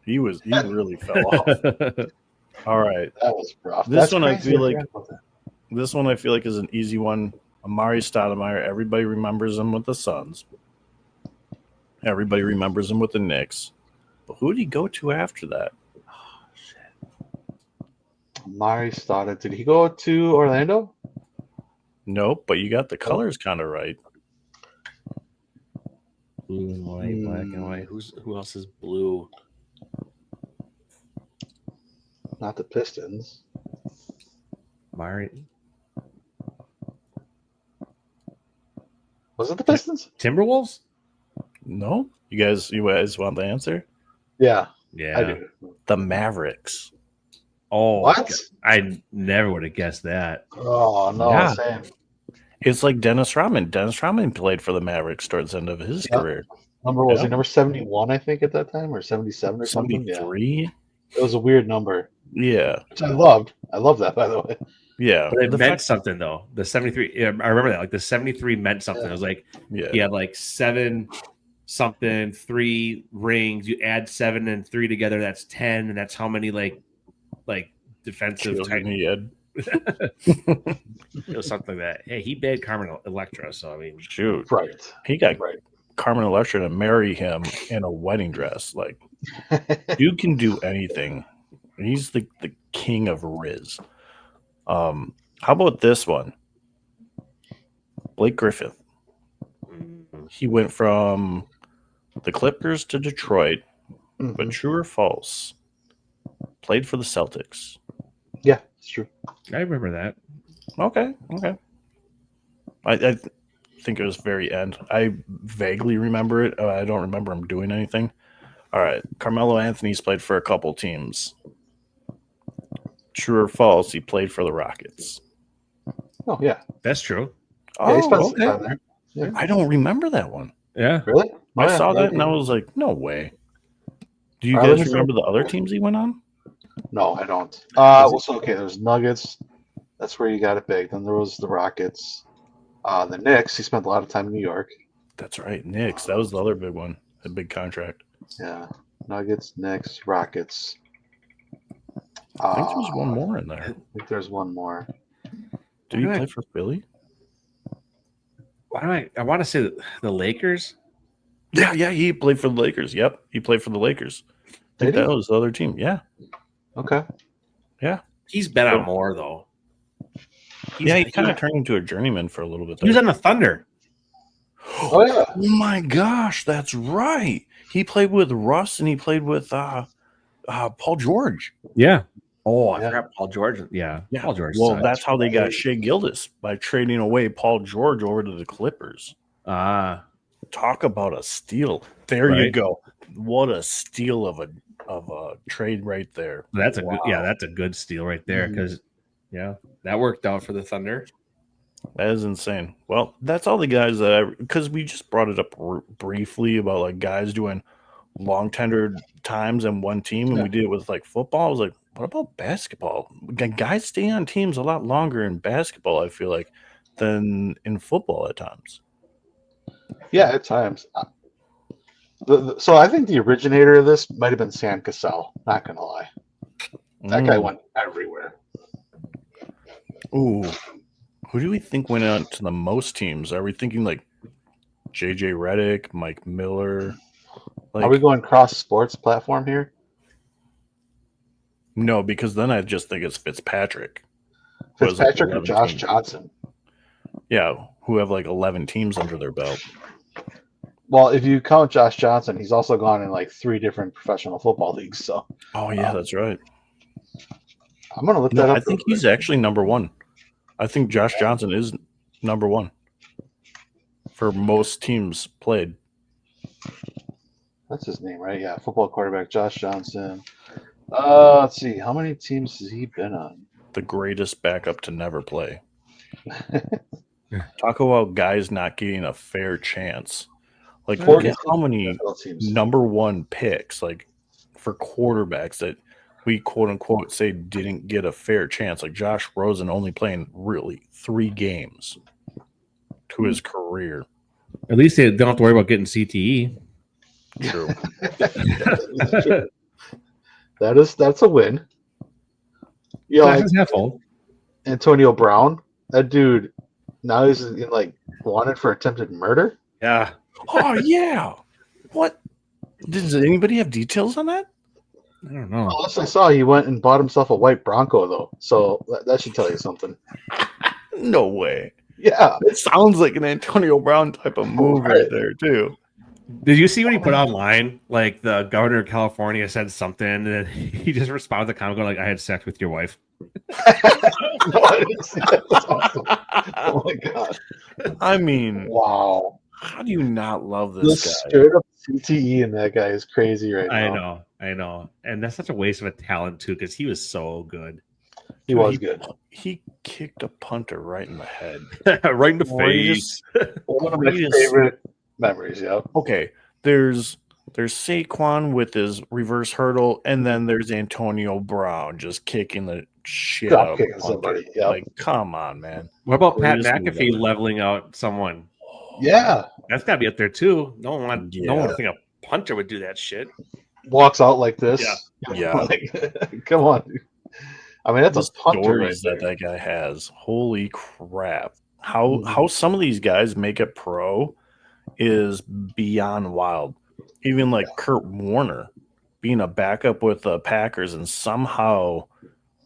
He really fell off. All right. That was rough. This That's one I crazy. feel like- forgot about that. This one I feel like is an easy one. Amari Stoudemire, everybody remembers him with the Suns. Everybody remembers him with the Knicks. But who did he go to after that? Mari started. Did he go to Orlando? Nope, but you got the colors kind of right. Blue and white, black and white. Who else is blue? Not the Pistons. Mari Was it the Pistons? Timberwolves? No? You guys want the answer? Yeah, Yeah. I do. The Mavericks. Oh, What? I never would have guessed that. Oh no, Yeah. same. It's like Dennis Rodman. Dennis Rodman played for the Mavericks towards the end of his Yeah. career. Number was Yeah. he number 71? I think at that time, or 77 or something. Yeah, 73? it was a weird number, Yeah. which I loved. I love that, by the way. Yeah. But it The meant fact- something though. The 73, yeah, I remember that. Like the 73 meant something. It was like yeah. he had like 7 something, 3 rings. You add 7 and 3 together, that's 10, and that's how many like defensive Children type. he had. It was something like that. Hey, he bade Carmen Electra, so I mean, Shoot. Right. He got Right. Carmen Electra to marry him in a wedding dress. Like, dude can do anything. He's the king of Riz. How about this one? Blake Griffin. He went from the Clippers to Detroit, but Mhm. true or false? Played for the Celtics. Yeah, it's true. I remember that. Okay. I think it was very end. I vaguely remember it. I don't remember him doing anything. All right. Carmelo Anthony's played for a couple teams. True or false? He played for the Rockets. Oh yeah. That's true. Yeah, he Oh, spent some okay. time there. Yeah. I don't remember that one. Yeah. Really? Oh, I yeah. saw that and I was like, no way. Do you All right, let guys me remember see. the other teams he went on? No, I don't. Well, so okay, there's Nuggets. That's where you got it big. Then there was the Rockets. The Knicks. He spent a lot of time in New York. That's right. Knicks. That was the other big one. A big contract. Yeah. Nuggets, Knicks, Rockets. I think there's one more in there. I think there's one more. Did he Right. play for Philly? Why do I want to say the Lakers? Yeah, he played for the Lakers. Yep, he played for the Lakers. I think Did he? that was the other team. Yeah. Okay. He's been on more though. He kind of turned into a journeyman for a little bit He was there. on the Thunder. Oh yeah. Oh my gosh, that's right. He played with Russ and he played with Paul George. Yeah. Oh, I Yeah. forgot Paul George. Yeah. Paul George. Well, sucks. that's how they got right. Shea Gildas by trading away Paul George over to the Clippers. Talk about a steal. There you Right. go. What a steal of a trade right there. That's a Wow. good. Yeah, that's a good steal right there. Mhm. Because that worked out for the Thunder. That is insane. Well, that's all the guys that because we just brought it up briefly about like guys doing long tenured times in one team, and Yeah. we did it with like football. I was like, what about basketball? Guys stay on teams a lot longer in basketball, I feel like, than in football at times. Yeah, at times. So I think the originator of this might have been Sam Cassell. Not gonna lie, that guy went everywhere. Ooh, who do we think went on to the most teams? Are we thinking like JJ Redick, Mike Miller? Like, Are we going cross sports platform here? no, because then I just think it's Fitzpatrick. was like Fitzpatrick or 11 Josh teams. Johnson? Yeah, who have like 11 teams under their belt. Well, if you count Josh Johnson, he's also gone in like 3 different professional football leagues. So Oh yeah, that's right. I'm gonna look No, that up. I think he's actually number one. I think Josh Johnson is number one for most teams played. That's his name, right? Yeah, football quarterback Josh Johnson. Let's see, how many teams has he been on? The greatest backup to never play. Talk about guys not getting a fair chance. Like, look at how many number one picks, like for quarterbacks that we quote unquote say didn't get a fair chance. Like Josh Rosen only playing really 3 games to his career. At least they don't have to worry about getting CTE. True. That's a win. Yeah, like Antonio Brown, that dude. Now he's like wanted for attempted murder. Yeah. Oh yeah. What? Does anybody have details on that? I don't know. Unless I saw he went and bought himself a white Bronco though, so that should tell you something. No way. Yeah, it sounds like an Antonio Brown type of move right there too. Did you see what he put online? Like the governor of California said something, and then he just responded to the comment going like, "I had sex with your wife." No, I didn't see that. That's awesome. Oh my god! I mean, wow. How do you not love this guy? Straight up CTE in that guy is crazy right now. I know, and that's such a waste of a talent too, because he was so good. He was good. He kicked a punter right in the head, right in the face. One of my favorite memories. Yeah. Okay, there's Saquon with his reverse hurdle, and then there's Antonio Brown just kicking the shit out of somebody. Yep. Like, come on, man. What about Pat McAfee leveling out someone? Yeah, that's got to be up there too. No one would think a punter would do that shit. Walks out like this. Yeah. Like, come on. I mean, that's a punter right there. that guy has. Holy crap! How some of these guys make it pro is beyond wild. Even like Kurt Warner being a backup with the Packers and somehow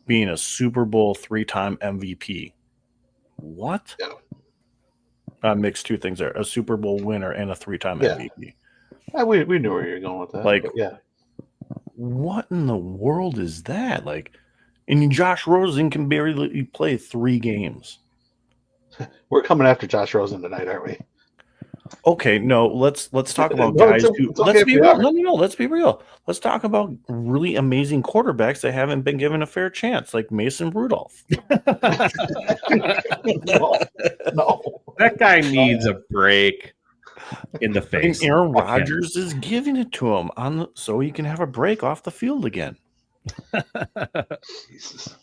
being a Super Bowl 3-time MVP. What? Yeah. I mixed 2 things there: a Super Bowl winner and a 3-time MVP. We knew where you were going with that. Like, yeah. What in the world is that? Like, and Josh Rosen can barely play 3 games. We're coming after Josh Rosen tonight, aren't we? Okay, no, let's talk about guys who. Let's be real. No, let's be real. Let's talk about really amazing quarterbacks that haven't been given a fair chance, like Mason Rudolph. No, that guy needs a break in the face. And Aaron Rodgers is giving it to him so he can have a break off the field again. Jesus.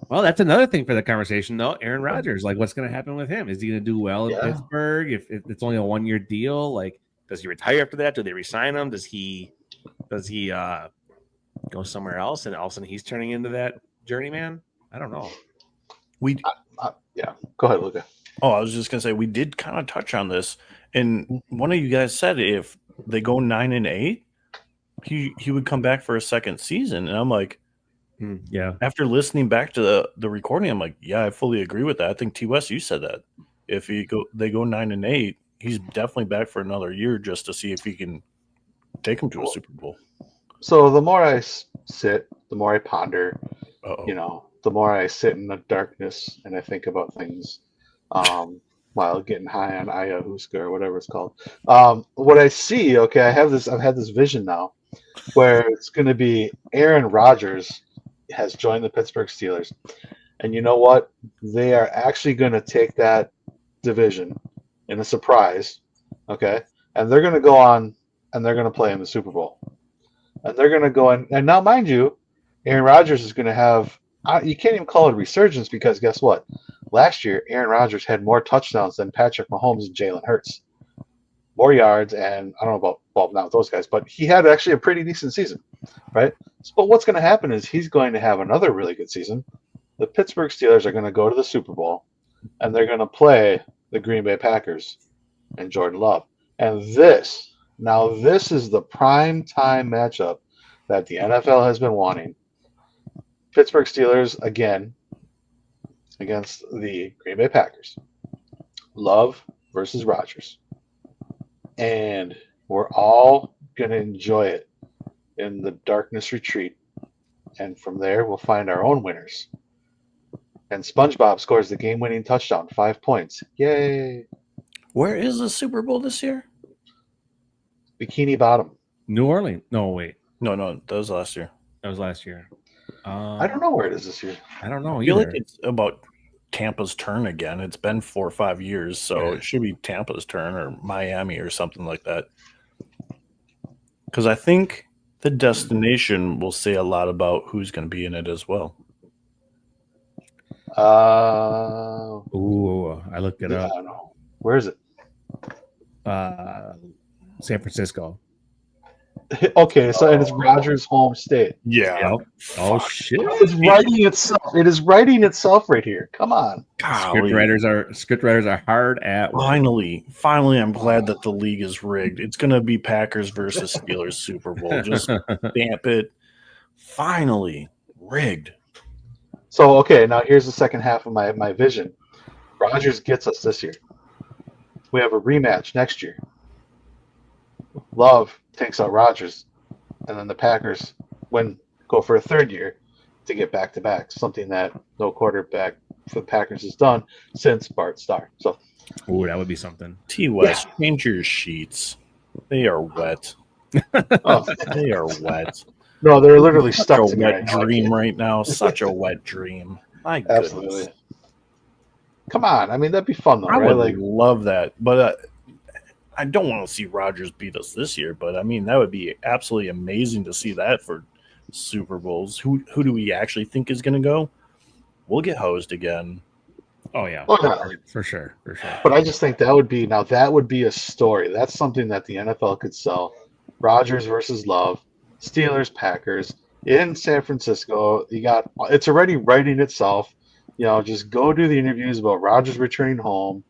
Well, that's another thing for the conversation, though. Aaron Rodgers, like, what's going to happen with him? Is he going to do well in Pittsburgh? If it's only a 1-year deal, like, does he retire after that? Do they resign him? Does he go somewhere else? And all of a sudden, he's turning into that journeyman. I don't know. Yeah, go ahead, Luca. Oh, I was just going to say we did kind of touch on this, and one of you guys said if they go 9-8, he would come back for a second season, and I'm like. Yeah. After listening back to the recording, I'm like, yeah, I fully agree with that. I think T. West, you said that. If they go 9-8, he's definitely back for another year just to see if he can take him to a Super Bowl. So the more I sit, the more I ponder. The more I sit in the darkness and I think about things, while getting high on ayahuasca or whatever it's called. What I see, I've had this vision now, where it's going to be Aaron Rodgers has joined the Pittsburgh Steelers. And you know what? They are actually going to take that division in a surprise, okay? And they're going to go on and they're going to play in the Super Bowl. And they're going to go in. And now, mind you, Aaron Rodgers is going to have – you can't even call it a resurgence because guess what? Last year, Aaron Rodgers had more touchdowns than Patrick Mahomes and Jalen Hurts. More yards, and I don't know about not those guys, but he had actually a pretty decent season, right? But what's going to happen is he's going to have another really good season. The Pittsburgh Steelers are going to go to the Super Bowl, and they're going to play the Green Bay Packers and Jordan Love. And this is the prime time matchup that the NFL has been wanting. Pittsburgh Steelers, again, against the Green Bay Packers. Love versus Rodgers. And we're all going to enjoy it in the darkness retreat. And from there, we'll find our own winners. And SpongeBob scores the game-winning touchdown, 5 points. Yay! Where is the Super Bowl this year? Bikini Bottom. New Orleans. No, wait. No, that was last year. That was last year. I don't know where it is this year. I don't know I feel either. like it's about Tampa's turn again. It's been 4 or 5 years, so Yeah. it should be Tampa's turn or Miami or something like that. Because I think the destination will say a lot about who's going to be in it as well. Ooh, I looked it I up. don't know. Where is it? San Francisco. Okay, so and it's Rodgers' home state. Yeah. Yep. Oh shit! It's writing itself. It is writing itself right here. Come on. Script writers are hard at work. Finally, I'm glad that the league is rigged. It's going to be Packers versus Steelers Super Bowl. Just stamp it. Finally, rigged. So okay, now here's the second half of my vision. Rodgers gets us this year. We have a rematch next year. Love takes out Rodgers, and then the Packers go for a third year to get back to back. Something that no quarterback for the Packers has done since Bart Starr. So, Ooh, that would be something. T. West, change your sheets. They are wet. oh, They are wet. no, they're literally Such stuck a to me wet right now. dream right now. Such a wet dream. My goodness. Absolutely. Come on, I mean that'd be fun though, I right? would Like, love that, but I don't want to see Rodgers beat us this year. But I mean, that would be absolutely amazing to see that for Super Bowls. Who do we actually think is going to go? We'll get hosed again. Oh yeah, oh, no. for sure. But I just think that would be a story. That's something that the NFL could sell. Rodgers versus Love, Steelers, Packers in San Francisco. It's already writing itself. Just go do the interviews about Rodgers returning home.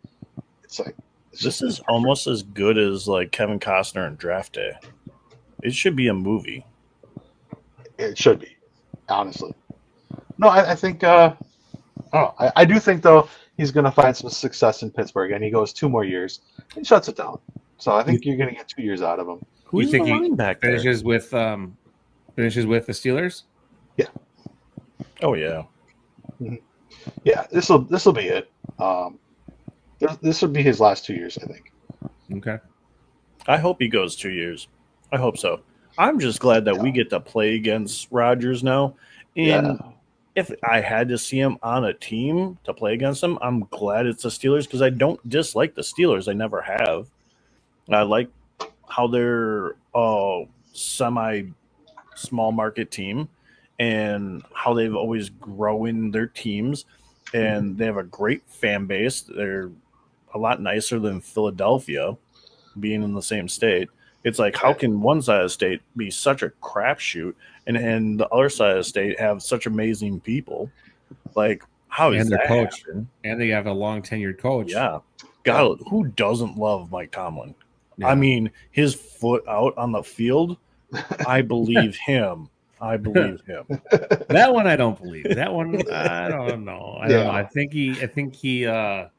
It's like This is almost as good as like Kevin Costner in Draft Day. It should be a movie. It should be, honestly. No, I think. I don't know. I do think though he's going to find some success in Pittsburgh, and he goes 2 more years and shuts it down. So I think you're going to get 2 years out of him. Who's You think the he running back there? Finishes with the Steelers. Oh yeah. Yeah, this will be it. This would be his last 2 years, I think. Okay. I hope he goes 2 years. I hope so. I'm just glad that we get to play against Rodgers now. And if I had to see him on a team to play against him, I'm glad it's the Steelers because I don't dislike the Steelers. I never have. I like how they're a semi-small market team and how they've always grown their teams. And they have a great fan base. They're a lot nicer than Philadelphia, being in the same state. It's like, how can one side of the state be such a crapshoot and the other side of the state have such amazing people? Like, how is And their that coach. happen? And they have a long tenured coach. Yeah. God, who doesn't love Mike Tomlin? Yeah. I mean, his foot out on the field, I believe him. I believe him. That one I don't believe. That one I don't know. I don't know. Yeah. I think he I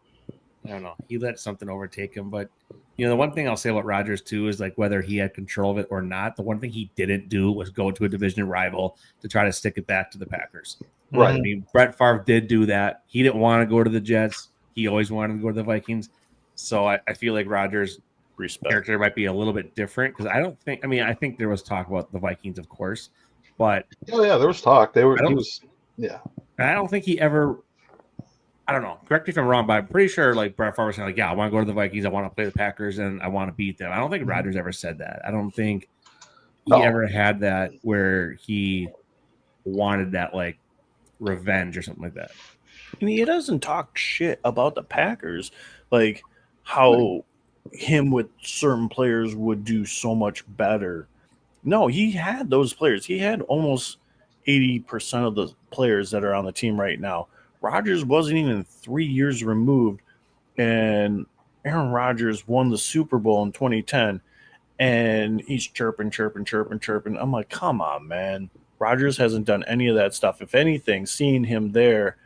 don't know. He let something overtake him. But the one thing I'll say about Rodgers too is like whether he had control of it or not, the one thing he didn't do was go to a division rival to try to stick it back to the Packers. Right. I mean, Brett Favre did do that. He didn't want to go to the Jets. He always wanted to go to the Vikings. So I feel like Rodgers' Respect. character might be a little bit different because I think there was talk about the Vikings, of course, but Oh yeah, there was talk. I don't think he ever. I don't know. Correct me if I'm wrong, but I'm pretty sure like Brett Favre was saying, like, yeah, I want to go to the Vikings. I want to play the Packers, and I want to beat them. I don't think Rodgers ever said that. I don't think he ever had that where he wanted that like revenge or something like that. And he doesn't talk shit about the Packers, like how him with certain players would do so much better. No, he had those players. He had almost 80% of the players that are on the team right now. Rodgers wasn't even 3 years removed, and Aaron Rodgers won the Super Bowl in 2010, and he's chirping. I'm like, come on, man. Rodgers hasn't done any of that stuff. If anything, seeing him there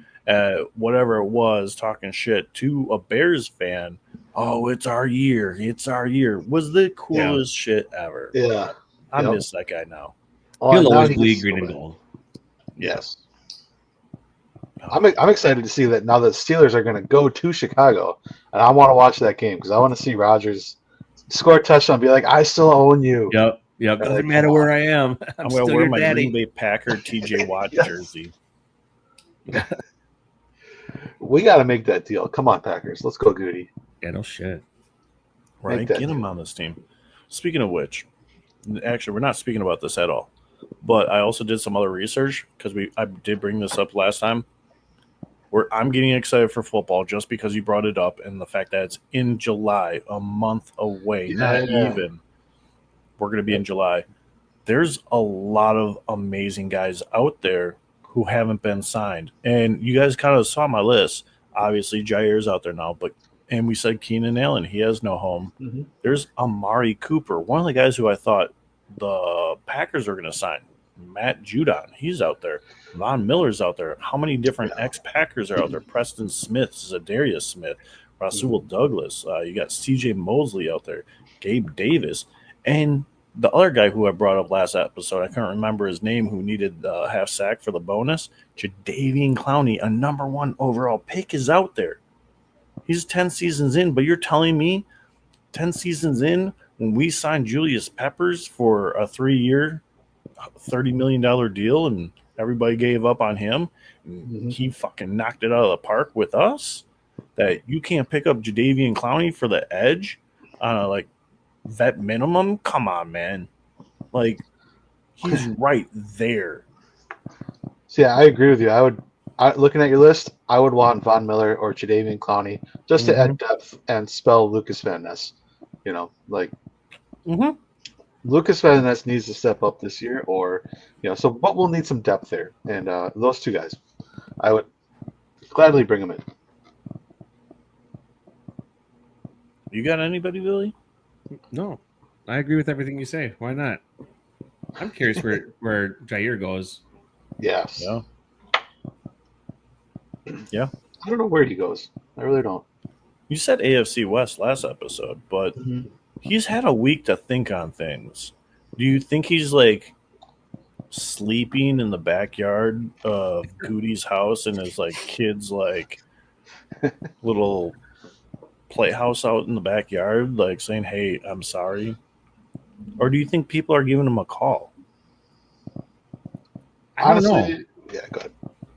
whatever it was, talking shit to a Bears fan. Oh, it's our year. It's our year. Was the coolest shit ever. Yeah. I Yep. miss that guy now. Oh, He'll now always he bleed gets green and so bad. gold. Yes. I'm excited to see that now that Steelers are going to go to Chicago, and I want to watch that game because I want to see Rodgers score a touchdown and be like, I still own you. Yep. And Doesn't like, matter come where on. I am. I'm still going to wear your my daddy. Green Bay Packer TJ Watt Yes. jersey. We got to make that deal. Come on, Packers. Let's go, Goody. Yeah, no shit. Right? Make that Get him deal. on this team. Speaking of which, actually, we're not speaking about this at all. But I also did some other research because I did bring this up last time. Where I'm getting excited for football just because you brought it up and the fact that it's in July, a month away, not Yeah. even. We're going to be in July. There's a lot of amazing guys out there who haven't been signed. And you guys kind of saw my list. Obviously, Jair's out there now, and we said Keenan Allen, he has no home. Mm-hmm. There's Amari Cooper, one of the guys who I thought the Packers are going to sign. Matt Judon, he's out there. Von Miller's out there. How many different ex-Packers are out there? Preston Smith, Zadarius Smith, Rasul Douglas. You got C.J. Mosley out there, Gabe Davis, and the other guy who I brought up last episode, I can't remember his name, who needed half sack for the bonus. Jadeveon Clowney, a number 1 overall pick, is out there. He's 10 seasons in, but you're telling me 10 seasons in, when we signed Julius Peppers for a 3-year, $30 million deal, and everybody gave up on him, and he fucking knocked it out of the park with us, that you can't pick up Jadeveon Clowney for the edge on a vet minimum? Come on, man. He's right there. So yeah, I agree with you. Looking at your list, I would want Von Miller or Jadeveon Clowney just to add depth and spell Lucas Van Ness. Lucas Van Ness needs to step up this year, but we'll need some depth there. And those two guys, I would gladly bring them in. You got anybody, Billy? No, I agree with everything you say. Why not? I'm curious where Jair goes. Yes. Yeah. I don't know where he goes. I really don't. You said AFC West last episode, but he's had a week to think on things. Do you think he's sleeping in the backyard of Goody's house in his kids little playhouse out in the backyard, saying, "Hey, I'm sorry"? Or do you think people are giving him a call? I don't know. Honestly, yeah, go ahead.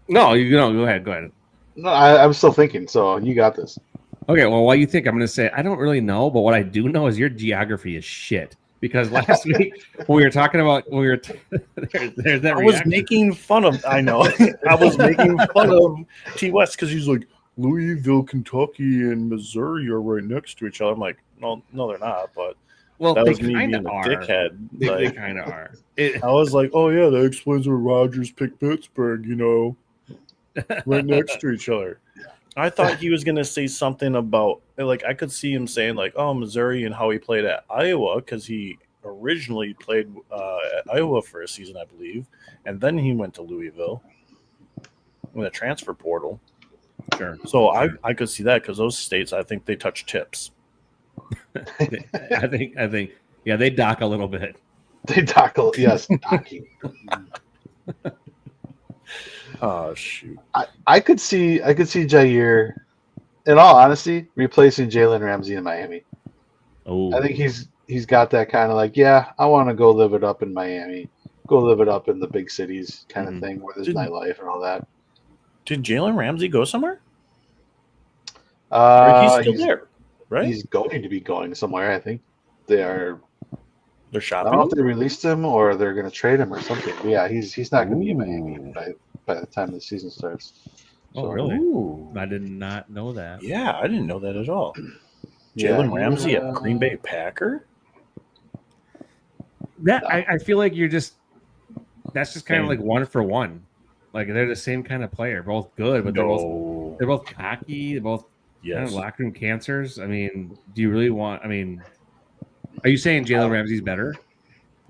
No, go ahead. No, I'm still thinking, so you got this. Okay, well, what do you think? I'm going to say I don't really know, but what I do know is your geography is shit. Because last week when we were talking about there's that. I was making fun of. I know. I was making fun of T West because he's like, Louisville, Kentucky, and Missouri are right next to each other. I'm like, no, they're not. But that was me being a dickhead. They kind of are. I was like, oh yeah, that explains why Rodgers picked Pittsburgh. Right next to each other. I thought he was going to say something about, I could see him saying, Missouri and how he played at Iowa, because he originally played at Iowa for a season, I believe, and then he went to Louisville in the transfer portal. Sure. So I could see that, because those states, I think they touch tips. I think, yeah, they dock a little bit. They dock, yes, docking. Oh shoot! I could see Jair, in all honesty, replacing Jalen Ramsey in Miami. Oh, I think he's got that kind of I want to go live it up in Miami, go live it up in the big cities kind of thing where there's nightlife and all that. Did Jalen Ramsey go somewhere? Or he's still there, right? He's going to be going somewhere. I think they're shopping. I don't know if they released him or they're going to trade him or something. But yeah, he's not going to be in Miami by the time the season starts. Oh, really? Ooh. I did not know that. Yeah, I didn't know that at all. Jalen Ramsey, a Green Bay Packer? I feel like that's just kind of like one for one. They're the same kind of player, both good, but they're both cocky. They're both kind of locker room cancers. I mean, do you really want? I mean, are you saying Jalen Ramsey's better?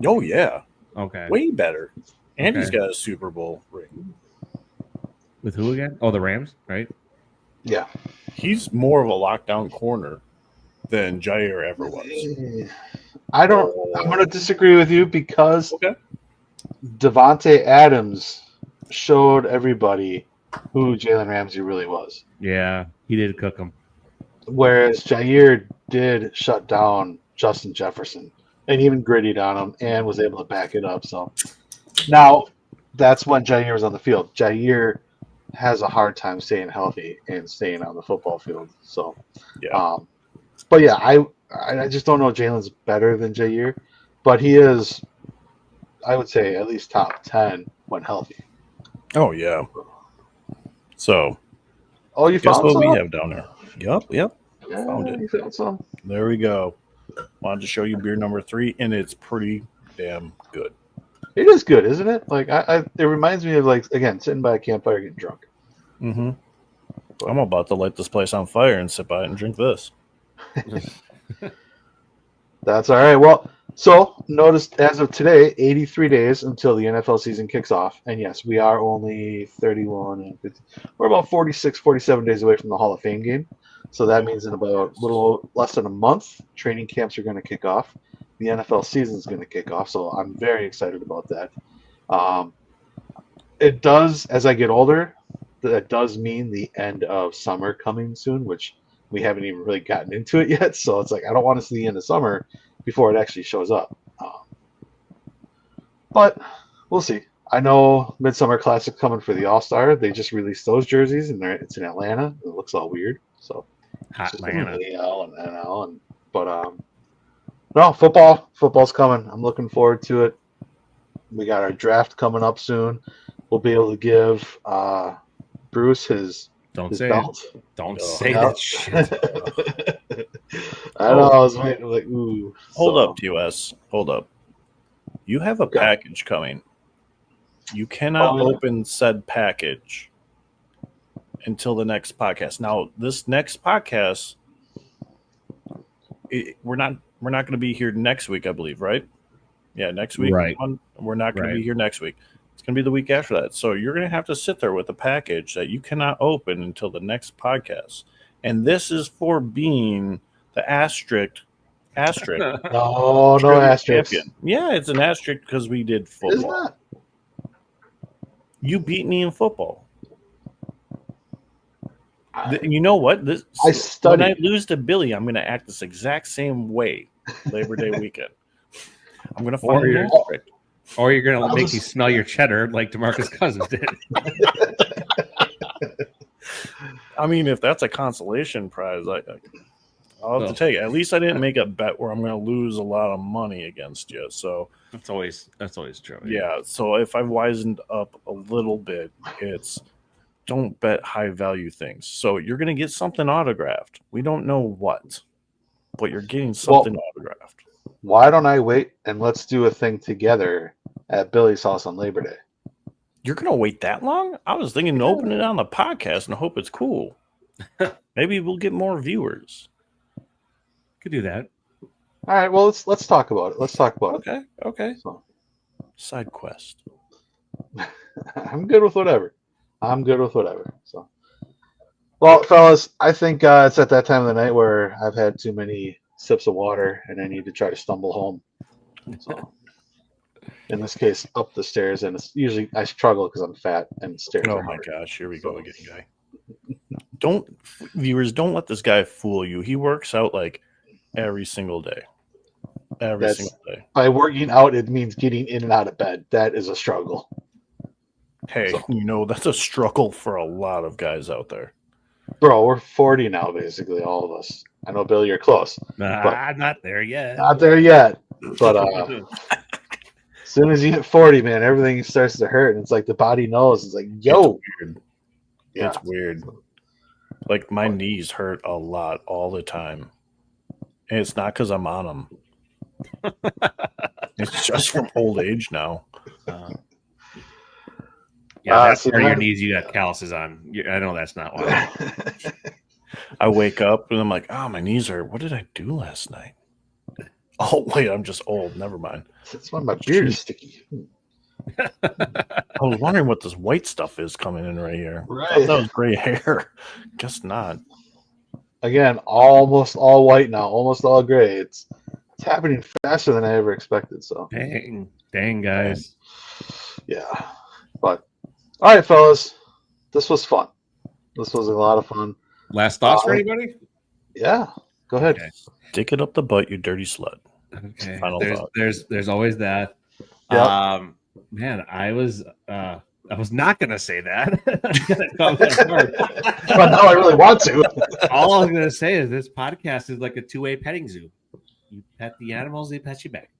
Oh yeah, okay, way better. And he's got a Super Bowl ring. With who again? Oh, the Rams, right? Yeah. He's more of a lockdown corner than Jair ever was. I'm going to disagree with you because Okay. Devontae Adams showed everybody who Jalen Ramsey really was. Yeah, he did cook him. Whereas Jair did shut down Justin Jefferson and even grittied on him and was able to back it up. So now that's when Jair was on the field. Jair has a hard time staying healthy and staying on the football field. So, Yeah. But yeah, I just don't know if Jalen's better than Jair, but he is, I would say, at least top 10 when healthy. Oh, yeah. So, Oh, you guess found what some? we have down there? Yep. Yeah, found it. You found some. There we go. Wanted to show you beer number 3, and it's pretty damn good. It is good, isn't it? Like it reminds me of, like, again, sitting by a campfire getting drunk. Mm-hmm. I'm about to light this place on fire and sit by it and drink this. That's all right. Well, so notice as of today, 83 days until the NFL season kicks off. And yes, we are only 31 and 50. We're about 46, 47 days away from the Hall of Fame game. So that means in about a little less than a month, training camps are going to kick off. The NFL season is going to kick off. So I'm very excited about that. It does, as I get older, that does mean the end of summer coming soon, which we haven't even really gotten into it yet. So it's like, I don't want to see the end of summer before it actually shows up. But we'll see. I know Midsummer Classic coming for the All-Star. They just released those jerseys, and it's in Atlanta. It looks all weird. So Atlanta. AL and NL, but no, football's coming. I'm looking forward to it. We got our draft coming up soon. We'll be able to give Bruce his belt. Don't say that shit. I know. I was waiting, like, ooh. Hold up, TOS. Hold up. You have a package coming. You cannot open said package until the next podcast. Now, this next podcast, we're not going to be here next week, I believe, right? Yeah, next week. Right. We're not going to be here next week. It's going to be the week after that. So you're going to have to sit there with a package that you cannot open until the next podcast. And this is for being the asterisk. No asterisk. Champion. Yeah, it's an asterisk because we did football. You beat me in football. You know what? When I lose to Billy, I'm going to act this exact same way Labor Day weekend. I'm going to find an asterisk. Or you're going to make me smell your cheddar like DeMarcus Cousins did. I mean, if that's a consolation prize, I'll have to take it. At least I didn't make a bet where I'm going to lose a lot of money against you. So that's always true. Yeah. So if I've wisened up a little bit, it's don't bet high value things. So you're going to get something autographed. We don't know what, but you're getting something autographed. Why don't I wait and let's do a thing together at Billy's house on Labor Day? You're going to wait that long? I was thinking to open it on the podcast and hope it's cool. Maybe we'll get more viewers. Could do that. All right. Well, let's talk about it. Let's talk about it. Okay. So. Side quest. I'm good with whatever. So, well, fellas, I think it's at that time of the night where I've had too many sips of water and I need to try to stumble home. So, in this case, up the stairs, and it's usually I struggle because I'm fat and stairs. Oh my gosh, here we go again, guy. Don't let this guy fool you. He works out like every single day. Every single day. By working out, it means getting in and out of bed. That is a struggle. Hey, that's a struggle for a lot of guys out there. Bro, we're 40 now, basically, all of us. I know, Billy, you're close. I'm not there yet. Not there yet. But as soon as you hit 40, man, everything starts to hurt. And it's like the body knows. It's like, yo. It's weird. Yeah. It's weird. Like, my knees hurt a lot all the time. And it's not because I'm on them. It's just from old age now. That's part of your knees you got calluses on. I know that's not why. I wake up and I'm like, oh, my knees hurt. What did I do last night? Oh, wait, I'm just old. Never mind. That's why my beard is sticky. I was wondering what this white stuff is coming in right here. I Right. thought that was gray hair. Guess not. Again, almost all white now, almost all gray. It's happening faster than I ever expected. So Dang, guys. yeah, but all right, fellas, this was fun. This was a lot of fun. Last thoughts for anybody? Yeah, go ahead. Okay. Stick it up the butt, you dirty slut. Okay. Final thought. There's always that. Yep. Man, I was not gonna say that. But now I really want to. All I was gonna say is this podcast is like a two-way petting zoo. You pet the animals, they pet you back.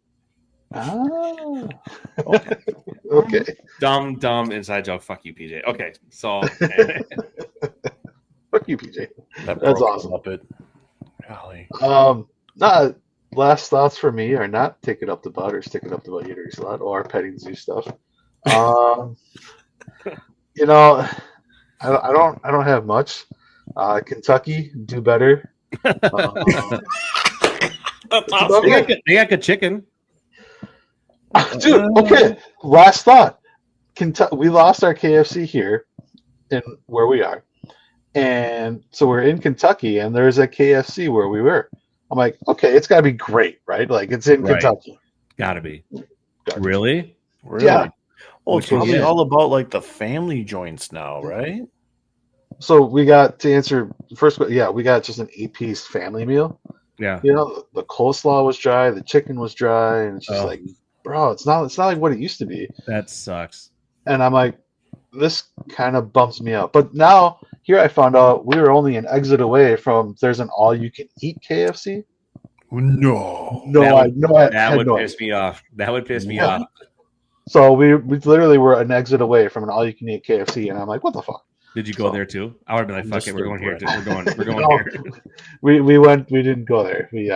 Oh, okay. Dumb inside joke. Fuck you, PJ. Okay, so Fuck you, PJ. That That's broke awesome. Up it. Golly. Last thoughts for me are not take it up the butt or stick it up the butt, you dirty slut, or petting zoo stuff. You know, I don't have much. Kentucky, do better. they got good chicken. Dude, okay. Last thought. We lost our KFC here in where we are. And so we're in Kentucky and there's a KFC where we were. I'm like, okay, it's gotta be great, right? Like it's in Kentucky. Gotta be. Really? Yeah. Well, it's probably all about like the family joints now, right? So we got to answer first, yeah, we got just an 8-piece family meal. Yeah. You know, the coleslaw was dry, the chicken was dry, and it's just like, bro, it's not like what it used to be. That sucks. And I'm like, this kind of bumps me out. But now here I found out we were only an exit away from there's an all-you-can-eat KFC. No. That would piss me off. That would piss me off. So we literally were an exit away from an all-you-can-eat KFC, and I'm like, what the fuck? Did you go there too? I would have been like, fuck it, we're going here. We're going No, here. We went. We didn't go there. We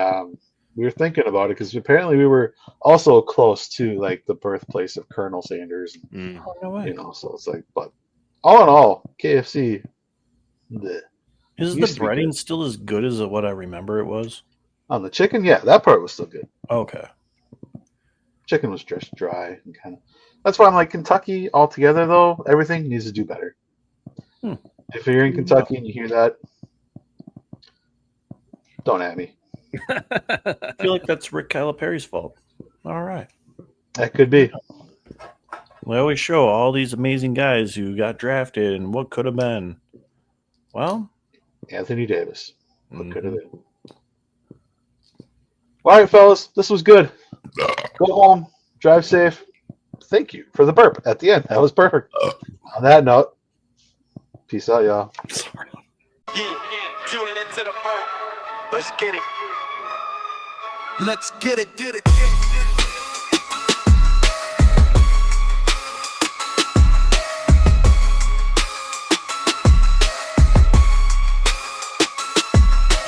were thinking about it because apparently we were also close to like the birthplace of Colonel Sanders. Mm. Oh, no way. You know, so it's like, but all in all, KFC. Bleh. Is the Used to be breading good. still as good as what I remember it was? On the chicken, yeah, that part was still good. Okay. Chicken was just dry and kind of. That's why I'm like Kentucky altogether though. Everything needs to do better. If you're in Kentucky and you hear that, don't at me. I feel like that's Rick Calipari's fault. All right. That could be. We always show all these amazing guys who got drafted and what could have been. Well, Anthony Davis. What could have been? All right, fellas, this was good. Go home, drive safe. Thank you for the burp at the end. That was perfect. On that note, peace out, y'all. sorry. Tune into the Burp. Let's get it. Let's get it, get it.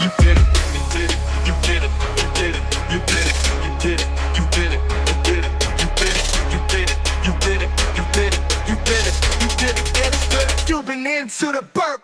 You did it, you did it, you did it, you did it, you did it, you did it, you did it, you did it, you did it, you did it, you did it, you did it, you did it, you did it, get it. You've been into the Burp.